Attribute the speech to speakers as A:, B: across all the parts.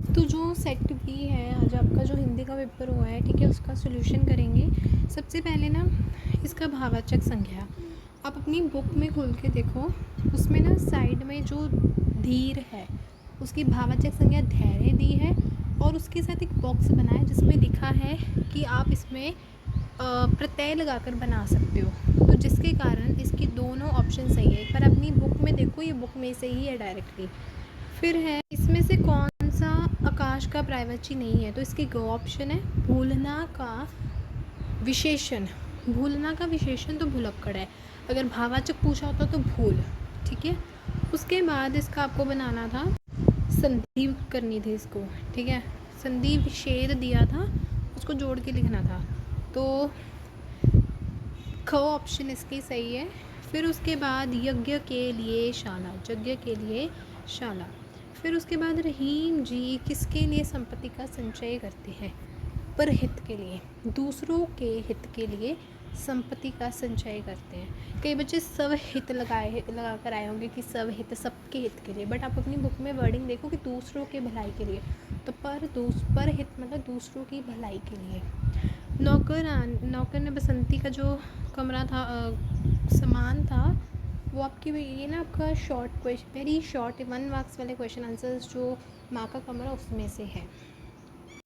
A: तो जो set B है, आज आपका जो हिंदी का पेपर हुआ है, ठीक है, उसका सॉल्यूशन करेंगे। सबसे पहले ना इसका भावाचक संज्ञा आप अपनी बुक में खोल के देखो, उसमें ना साइड में जो धीर है उसकी भावाचक संज्ञा धैर्य दी है, और उसके साथ एक बॉक्स बना है जिसमें लिखा है कि आप इसमें प्रत्यय लगाकर बना सकते हो। तो जिसके कारण इसकी दोनों ऑप्शन सही है। एक बार अपनी बुक में देखो, ये बुक में से ही है डायरेक्टली। फिर है इसमें से कौन सा आकाश का प्रायवाची नहीं है, तो इसकी गो ऑप्शन है भूलना का विशेषण। भूलना का विशेषण तो भुलक्कड़ है, अगर भावाचक पूछा होता तो भूल, ठीक है। उसके बाद इसका आपको बनाना था, संधि करनी थी इसको, ठीक है, संधि विच्छेद दिया था, उसको जोड़ के लिखना था। तो ख ऑप्शन इसकी सही है। फिर उसके बाद यज्ञ के लिए शाला, यज्ञ के लिए शाला। फिर उसके बाद रहीम जी किसके लिए संपत्ति का संचय करते हैं, परहित के लिए, दूसरों के हित के लिए संपत्ति का संचय करते हैं। कई बच्चे स्वहित लगा कर आए होंगे कि स्वहित सबके हित के लिए, बट आप अपनी बुक में वर्डिंग देखो कि दूसरों के भलाई के लिए, तो पर हित मतलब दूसरों की भलाई के लिए। नौकर ने बसंती का जो कमरा था, सामान था, वो आपकी ये ना आपका short question, very short 1 marks वाले क्वेश्चन आंसर्स जो माँ का कमरा उसमें से है।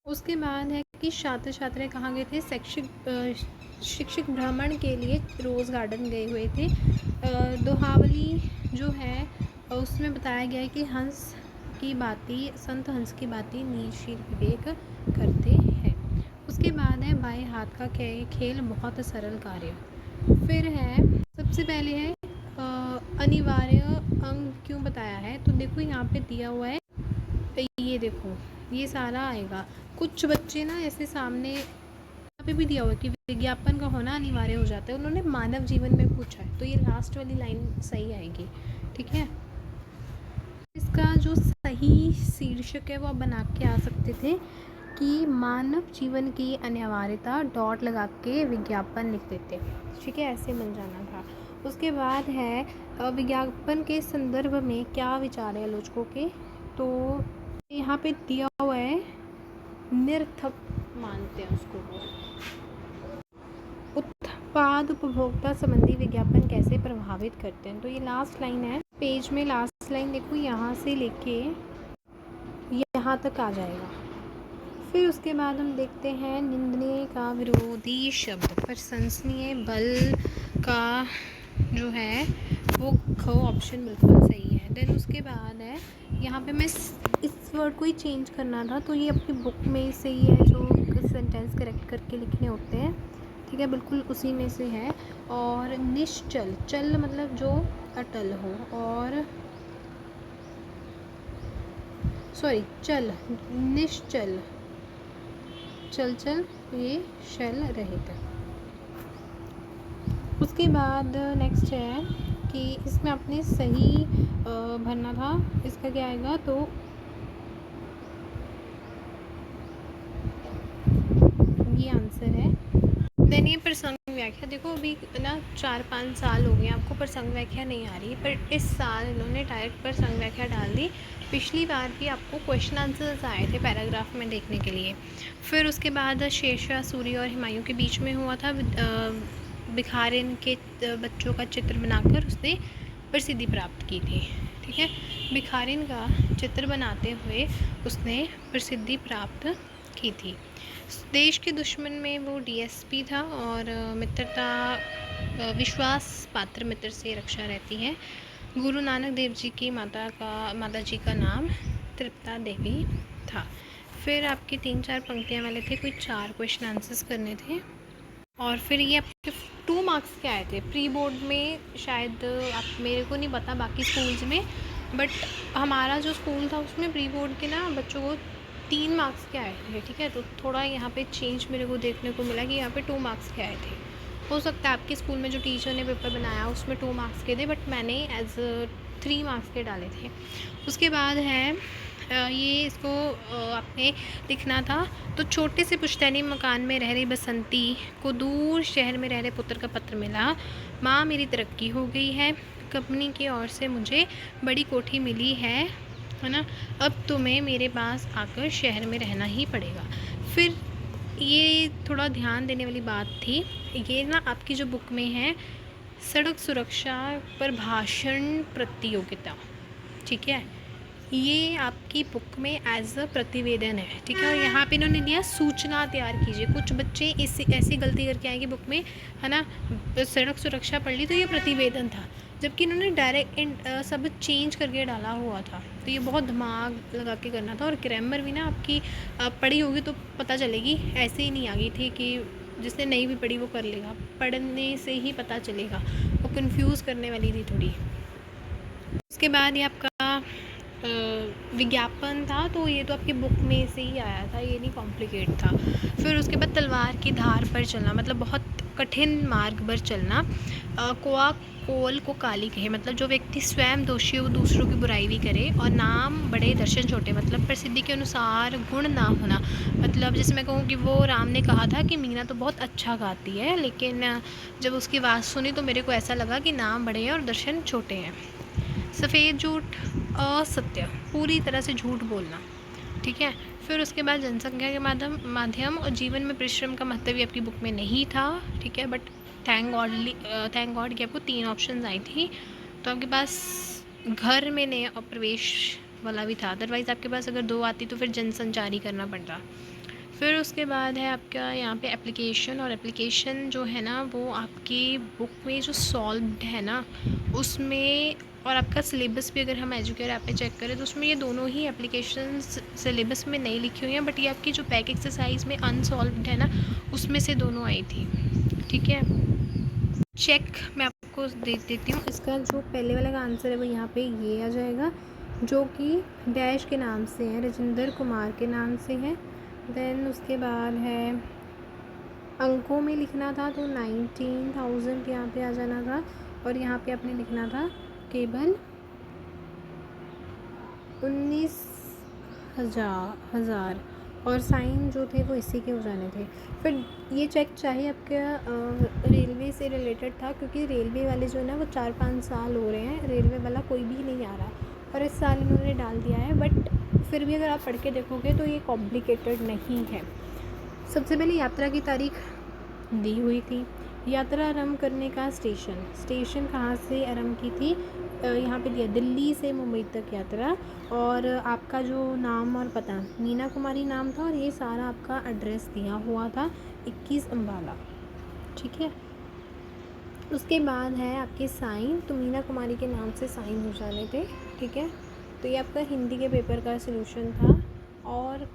A: उसके बाद है कि छात्र छात्राएँ कहाँ गए थे, शिक्षक भ्रमण के लिए रोज़ गार्डन गए हुए थे। दोहावली जो है उसमें बताया गया है कि संत हंस की बाती नीशील विवेक करते हैं। उसके बाद है बाएं हाथ का खेल बहुत सरल कार्य। फिर है सबसे पहले है अनिवार्य अंग क्यों बताया है, तो देखो यहाँ पे दिया हुआ है, ये देखो ये सारा आएगा। कुछ बच्चे ना ऐसे सामने यहाँ पे भी दिया हुआ है कि विज्ञापन का होना अनिवार्य हो जाता है, उन्होंने मानव जीवन में पूछा है, तो ये लास्ट वाली लाइन सही आएगी, ठीक है। इसका जो सही शीर्षक है वो आप बना के आ सकते थे कि मानव जीवन की अनिवार्यता डॉट लगा के विज्ञापन लिख देते, ठीक है, ऐसे बन जाना था। उसके बाद है विज्ञापन के संदर्भ में क्या विचार है आलोचकों के, तो यहाँ पे दिया हुआ है निरर्थक मानते हैं उसको वो। उत्पाद उपभोक्ता संबंधी विज्ञापन कैसे प्रभावित करते हैं, तो ये लास्ट लाइन है पेज में, लास्ट लाइन देखो यहाँ से लेके यहाँ तक आ जाएगा। फिर उसके बाद हम देखते हैं निंदनीय का विरोधी शब्द, प्रशंसनीय बल का जो है वो ख ऑप्शन बिल्कुल सही है। देन उसके बाद है यहाँ पे मैं इस वर्ड को ही चेंज करना था, तो ये अपनी बुक में से ही है जो सेंटेंस करेक्ट करके लिखने होते हैं, ठीक है, बिल्कुल उसी में से है। और निश्चल, चल मतलब जो अटल हो, और सॉरी चल, निश्चल, चल ये शल रहित। उसके बाद नेक्स्ट है कि इसमें आपने सही भरना था, इसका क्या आएगा, तो ये आंसर है। देन ये प्रसंग व्याख्या, देखो अभी ना 4-5 साल हो गए आपको प्रसंग व्याख्या नहीं आ रही, पर इस साल इन्होंने डायरेक्ट प्रसंग व्याख्या डाल दी। पिछली बार भी आपको क्वेश्चन आंसर्स आए थे पैराग्राफ में देखने के लिए। फिर उसके बाद शेरशाह सूरी और हुमायूं के बीच में हुआ था, भिखारिन के बच्चों का चित्र बनाकर उसने प्रसिद्धि प्राप्त की थी, ठीक है, भिखारिन का चित्र बनाते हुए उसने प्रसिद्धि प्राप्त की थी। देश के दुश्मन में वो डीएसपी था, और मित्रता विश्वास पात्र मित्र से रक्षा रहती है। गुरु नानक देव जी की माता जी का नाम तृप्ता देवी था। फिर आपकी 3-4 पंक्तियाँ वाले थे, कोई 4 क्वेश्चन आंसर्स करने थे। और फिर ये आपके 2 मार्क्स के आए थे प्री बोर्ड में, शायद आप, मेरे को नहीं पता बाकी स्कूल्स में, बट हमारा जो स्कूल था उसमें प्री बोर्ड के ना बच्चों को 3 मार्क्स के आए थे, ठीक है। तो थोड़ा यहाँ पे चेंज मेरे को देखने को मिला कि यहाँ पे 2 मार्क्स के आए थे। हो सकता है आपके स्कूल में जो टीचर ने पेपर बनाया उसमें 2 मार्क्स के थे, बट मैंने एज 3 मार्क्स के डाले थे। उसके बाद है ये इसको आपने लिखना था, तो छोटे से पुश्तैनी मकान में रह रही बसंती को दूर शहर में रह रहे पुत्र का पत्र मिला। माँ मेरी तरक्की हो गई है, कंपनी की ओर से मुझे बड़ी कोठी मिली है, है ना। अब तुम्हें मेरे पास आकर शहर में रहना ही पड़ेगा। फिर ये थोड़ा ध्यान देने वाली बात थी, ये ना आपकी जो बुक में है सड़क सुरक्षा पर भाषण प्रतियोगिता, ठीक है, ये आपकी बुक में एज अ प्रतिवेदन है, ठीक है। और यहाँ पे इन्होंने दिया सूचना तैयार कीजिए। कुछ बच्चे ऐसी गलती करके आएंगे बुक में, है ना, सड़क सुरक्षा पढ़ ली तो ये प्रतिवेदन था, जबकि इन्होंने डायरेक्ट सब चेंज करके डाला हुआ था। तो ये बहुत दिमाग लगा के करना था। और ग्रामर भी ना आपकी पढ़ी होगी तो पता चलेगी, ऐसे ही नहीं आ गई थी कि जिसने नहीं भी पढ़ी वो कर लेगा, पढ़ने से ही पता चलेगा। वो कंफ्यूज करने वाली थी थोड़ी। उसके बाद ये आपका विज्ञापन था, तो ये तो आपकी बुक में से ही आया था, ये नहीं कॉम्प्लिकेट था। फिर उसके बाद तलवार की धार पर चलना, मतलब बहुत कठिन मार्ग पर चलना। कोआ कोल को काली कहे, मतलब जो व्यक्ति स्वयं दोषी हो वो दूसरों की बुराई भी करे। और नाम बड़े दर्शन छोटे, मतलब प्रसिद्धि के अनुसार गुण ना होना। मतलब जैसे मैं कहूँ कि वो राम ने कहा था कि मीना तो बहुत अच्छा गाती है, लेकिन जब उसकी आवाज़ सुनी तो मेरे को ऐसा लगा कि नाम बड़े हैं और दर्शन छोटे हैं। सफ़ेद झूठ, असत्य, पूरी तरह से झूठ बोलना, ठीक है। फिर उसके बाद जनसंख्या के माध्यम और जीवन में परिश्रम का महत्व भी आपकी बुक में नहीं था, ठीक है। बट थैंक गॉड कि आपको 3 ऑप्शन आई थी, तो आपके पास घर में नए और प्रवेश वाला भी था। अदरवाइज़ आपके पास अगर 2 आती तो फिर जनसंचारी करना पड़ता। फिर उसके बाद है आपका यहाँ पे एप्लीकेशन। और एप्लीकेशन जो है ना वो आपकी बुक में जो सॉल्व्ड है ना उसमें, और आपका सिलेबस भी अगर हम एजुकेयर ऐप पे चेक करें तो उसमें ये दोनों ही एप्लीकेशंस सिलेबस में नहीं लिखी हुई हैं, बट ये आपकी जो बैक एक्सरसाइज में अनसॉल्व्ड है ना उसमें से दोनों आई थी, ठीक है। चेक मैं आपको दे देती हूँ। इसका जो पहले वाला का आंसर है वो यहाँ पे ये आ जाएगा, जो कि डैश के नाम से है, राजेंद्र कुमार के नाम से है। देन उसके बाद है अंकों में लिखना था तो 19,000 यहाँ पे आ जाना था, और यहाँ पे आपने लिखना था केवल 19,000, और साइन जो थे वो इसी के हो जाने थे। फिर ये चेक चाहे आपके रेलवे से रिलेटेड था, क्योंकि रेलवे वाले जो है ना वो 4-5 साल हो रहे हैं, रेलवे वाला कोई भी नहीं आ रहा, और इस साल इन्होंने डाल दिया है। बट फिर भी अगर आप पढ़ के देखोगे तो ये कॉम्प्लिकेटेड नहीं है। सबसे पहले यात्रा की तारीख दी हुई थी, यात्रा आरंभ करने का स्टेशन कहाँ से आरंभ की थी, यहाँ पे दिया दिल्ली से मुंबई तक यात्रा। और आपका जो नाम और पता मीना कुमारी नाम था, और ये सारा आपका एड्रेस दिया हुआ था 21 अम्बाला, ठीक है। उसके बाद है आपके साइन, तो मीना कुमारी के नाम से साइन हो जाने थे, ठीक है। तो ये आपका हिंदी के पेपर का सलूशन था। और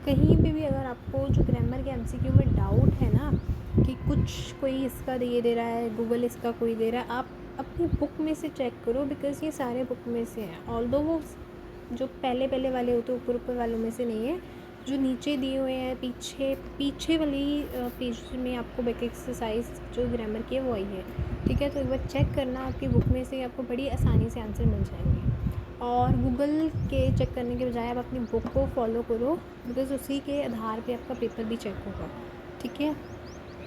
A: कहीं पे भी अगर आपको जो ग्रामर के एमसीक्यू में डाउट है ना कि कुछ कोई इसका ये दे रहा है, गूगल इसका कोई दे रहा है, आप अपनी बुक में से चेक करो, बिकॉज़ ये सारे बुक में से हैं। ऑल्दो वो जो पहले वाले होते ऊपर वालों में से नहीं है, जो नीचे दिए हुए हैं पीछे वाली पेज में आपको बैक एक्सरसाइज जो ग्रामर की है वो आई है, ठीक है। तो एक बार चेक करना, आपकी बुक में से आपको बड़ी आसानी से आंसर मिल जाएंगे। और गूगल के चेक करने के बजाय आप अपनी बुक को फॉलो करो, बिकॉज़ उसी के आधार पे आपका पेपर भी चेक होगा, ठीक है।